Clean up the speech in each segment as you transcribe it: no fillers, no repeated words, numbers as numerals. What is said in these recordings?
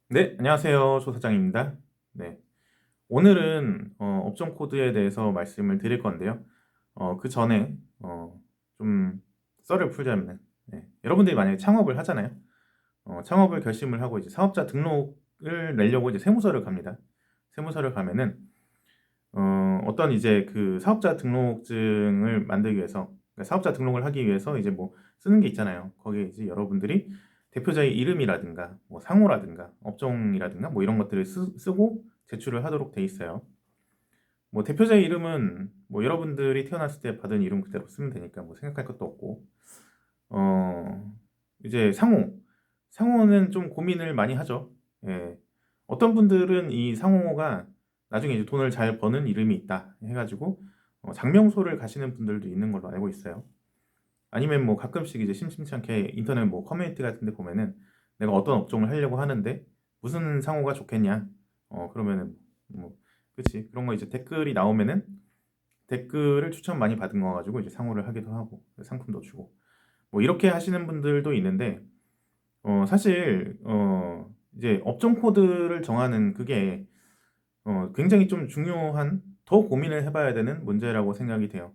네, 안녕하세요. 조 사장입니다. 네, 오늘은 업종 코드에 대해서 말씀을 드릴 건데요. 그 전에 좀 썰을 풀자면, 네, 여러분들이 만약에 창업을 하잖아요. 창업을 결심을 하고 이제 사업자 등록을 내려고 이제 세무서를 갑니다. 세무서를 가면은 어떤 이제 그 사업자 등록증을 만들기 위해서, 그러니까 사업자 등록을 하기 위해서 이제 뭐 쓰는 게 있잖아요. 거기에 이제 여러분들이 대표자의 이름이라든가 뭐 상호라든가 업종이라든가 뭐 이런 것들을 쓰고 제출을 하도록 돼 있어요. 뭐 대표자의 이름은 뭐 여러분들이 태어났을 때 받은 이름 그대로 쓰면 되니까 뭐 생각할 것도 없고, 어 이제 상호는 좀 고민을 많이 하죠. 예. 어떤 분들은 이 상호가 나중에 이제 돈을 잘 버는 이름이 있다 해가지고 장명소를 가시는 분들도 있는 걸로 알고 있어요. 아니면 뭐 가끔씩 이제 심심치 않게 인터넷 뭐 커뮤니티 같은 데 보면은 내가 어떤 업종을 하려고 하는데 무슨 상호가 좋겠냐. 그러면은 뭐 그치, 그런 거 이제 댓글이 나오면은 댓글을 추천 많이 받은 거 가지고 이제 상호를 하기도 하고 상품도 주고 뭐 이렇게 하시는 분들도 있는데, 사실 이제 업종 코드를 정하는 그게 굉장히 좀 중요한, 더 고민을 해봐야 되는 문제라고 생각이 돼요.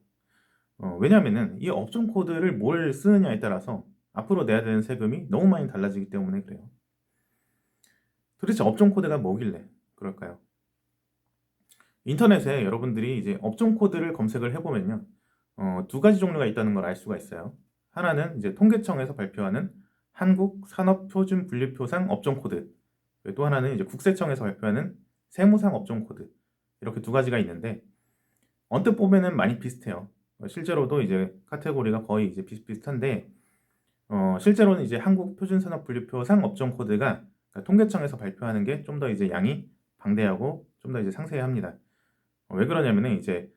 왜냐면은 이 업종 코드를 뭘 쓰느냐에 따라서 앞으로 내야 되는 세금이 너무 많이 달라지기 때문에 그래요. 도대체 업종 코드가 뭐길래 그럴까요? 인터넷에 여러분들이 이제 업종 코드를 검색을 해보면요, 두 가지 종류가 있다는 걸 알 수가 있어요. 하나는 이제 통계청에서 발표하는 한국산업표준분류표상 업종 코드, 또 하나는 이제 국세청에서 발표하는 세무상 업종 코드, 이렇게 두 가지가 있는데 언뜻 보면은 많이 비슷해요. 실제로도 이제 카테고리가 거의 이제 비슷비슷한데, 실제로는 이제 한국표준산업분류표상 업종 코드가, 그러니까 통계청에서 발표하는 게 좀 더 이제 양이 방대하고 좀 더 이제 상세합니다. 왜 그러냐면은 이제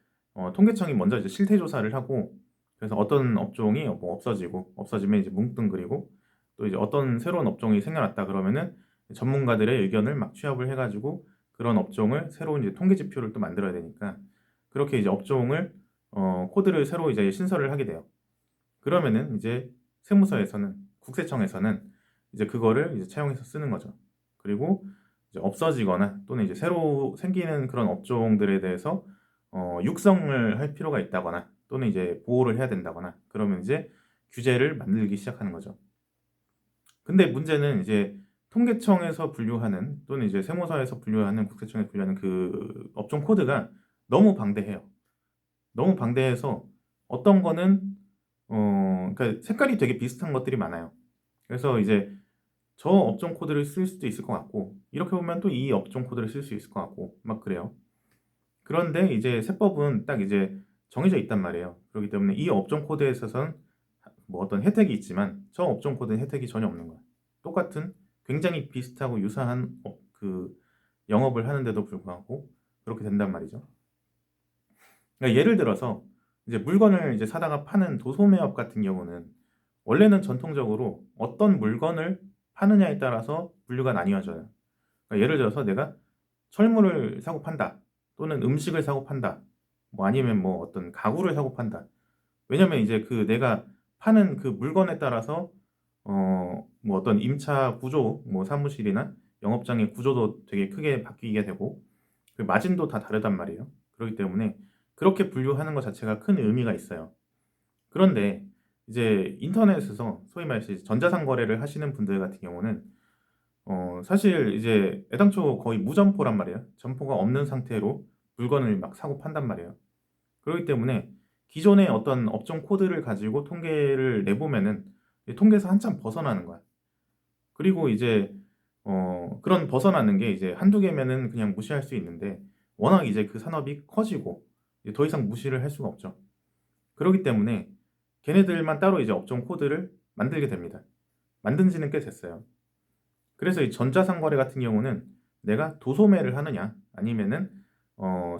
통계청이 먼저 이제 실태 조사를 하고, 그래서 어떤 업종이 뭐 없어지면 이제 뭉뚱그리고, 또 이제 어떤 새로운 업종이 생겨났다 그러면은 전문가들의 의견을 막 취합을 해가지고 그런 업종을 새로운 이제 통계 지표를 또 만들어야 되니까, 그렇게 이제 업종을 코드를 새로 이제 신설을 하게 돼요. 그러면은 이제 세무서에서는, 국세청에서는 이제 그거를 이제 차용해서 쓰는 거죠. 그리고 이제 없어지거나 또는 이제 새로 생기는 그런 업종들에 대해서 육성을 할 필요가 있다거나 또는 이제 보호를 해야 된다거나 그러면 이제 규제를 만들기 시작하는 거죠. 근데 문제는 이제 통계청에서 분류하는 또는 이제 세무서에서 분류하는, 국세청에서 분류하는 그 업종 코드가 너무 방대해요. 너무 방대해서 어떤 거는 그러니까 색깔이 되게 비슷한 것들이 많아요. 그래서 이제 저 업종 코드를 쓸 수도 있을 것 같고, 이렇게 보면 또 이 업종 코드를 쓸 수 있을 것 같고 막 그래요. 그런데 이제 세법은 딱 이제 정해져 있단 말이에요. 그렇기 때문에 이 업종 코드에 있어서는 뭐 어떤 혜택이 있지만 저 업종 코드는 혜택이 전혀 없는 거야. 똑같은 굉장히 비슷하고 유사한 그 영업을 하는데도 불구하고 그렇게 된단 말이죠. 그러니까 예를 들어서 이제 물건을 이제 사다가 파는 도소매업 같은 경우는 원래는 전통적으로 어떤 물건을 파느냐에 따라서 분류가 나뉘어져요. 그러니까 예를 들어서 내가 철물을 사고 판다, 또는 음식을 사고 판다, 뭐 아니면 뭐 어떤 가구를 사고 판다. 왜냐면 이제 그 내가 파는 그 물건에 따라서 뭐 어떤 임차 구조, 뭐 사무실이나 영업장의 구조도 되게 크게 바뀌게 되고 그 마진도 다 다르단 말이에요. 그렇기 때문에 그렇게 분류하는 것 자체가 큰 의미가 있어요. 그런데 이제 인터넷에서 소위 말해서 전자상거래를 하시는 분들 같은 경우는 사실 이제 애당초 거의 무점포란 말이에요. 점포가 없는 상태로 물건을 막 사고 판단 말이에요. 그렇기 때문에 기존의 어떤 업종 코드를 가지고 통계를 내보면은 이 통계에서 한참 벗어나는 거야. 그리고 이제 그런 벗어나는 게 이제 한두 개면은 그냥 무시할 수 있는데, 워낙 이제 그 산업이 커지고 이제 더 이상 무시를 할 수가 없죠. 그렇기 때문에 걔네들만 따로 이제 업종 코드를 만들게 됩니다. 만든 지는 꽤 됐어요. 그래서 이 전자상거래 같은 경우는 내가 도소매를 하느냐 아니면은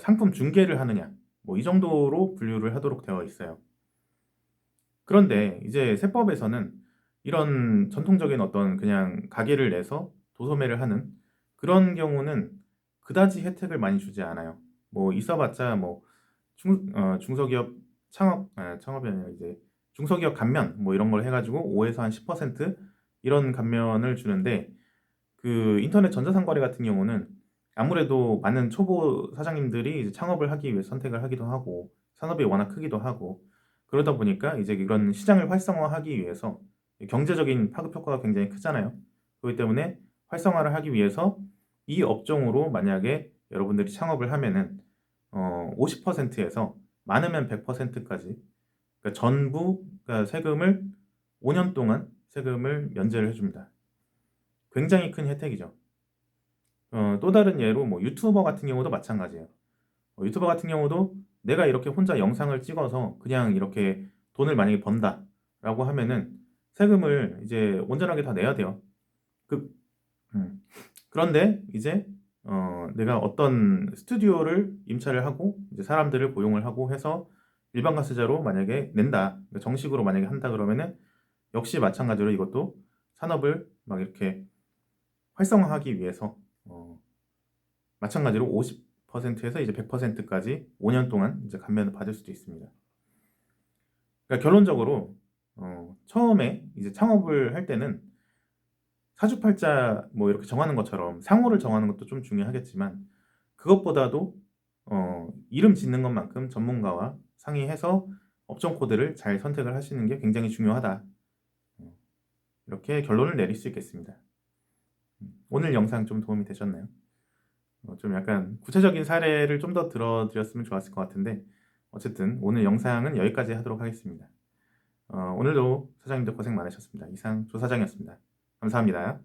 상품 중개를 하느냐 뭐 이 정도로 분류를 하도록 되어 있어요. 그런데 이제 세법에서는 이런 전통적인 어떤 그냥 가게를 내서 도소매를 하는 그런 경우는 그다지 혜택을 많이 주지 않아요. 뭐 있어봤자 뭐 중소기업 창업이 아니라 이제 중소기업 감면 뭐 이런 걸 해가지고 5에서 한 10% 이런 감면을 주는데, 그 인터넷 전자상거래 같은 경우는 아무래도 많은 초보 사장님들이 이제 창업을 하기 위해 선택을 하기도 하고 산업이 워낙 크기도 하고 그러다 보니까 이제 이런 시장을 활성화하기 위해서 경제적인 파급 효과가 굉장히 크잖아요. 그렇기 때문에 활성화를 하기 위해서 이 업종으로 만약에 여러분들이 창업을 하면은 50%에서 많으면 100%까지 그러니까 전부 그러니까 세금을 5년 동안 세금을 면제를 해줍니다. 굉장히 큰 혜택이죠. 또 다른 예로 뭐 유튜버 같은 경우도 마찬가지예요. 유튜버 같은 경우도 내가 이렇게 혼자 영상을 찍어서 그냥 이렇게 돈을 만약에 번다라고 하면은 세금을 이제 온전하게 다 내야 돼요. 그, 음. 그런데 이제 내가 어떤 스튜디오를 임차를 하고 이제 사람들을 고용을 하고 해서 일반 가스자로 만약에 낸다, 그러니까 정식으로 만약에 한다 그러면은 역시 마찬가지로 이것도 산업을 막 이렇게 활성화하기 위해서 마찬가지로 50%에서 이제 100%까지 5년 동안 이제 감면을 받을 수도 있습니다. 그러니까 결론적으로 처음에 이제 창업을 할 때는 사주팔자 뭐 이렇게 정하는 것처럼 상호를 정하는 것도 좀 중요하겠지만 그것보다도 이름 짓는 것만큼 전문가와 상의해서 업종 코드를 잘 선택을 하시는 게 굉장히 중요하다. 어, 이렇게 결론을 내릴 수 있겠습니다. 오늘 영상 좀 도움이 되셨나요? 좀 약간 구체적인 사례를 좀 더 들어드렸으면 좋았을 것 같은데 어쨌든 오늘 영상은 여기까지 하도록 하겠습니다. 오늘도 사장님들 고생 많으셨습니다. 이상 조 사장이었습니다. 감사합니다.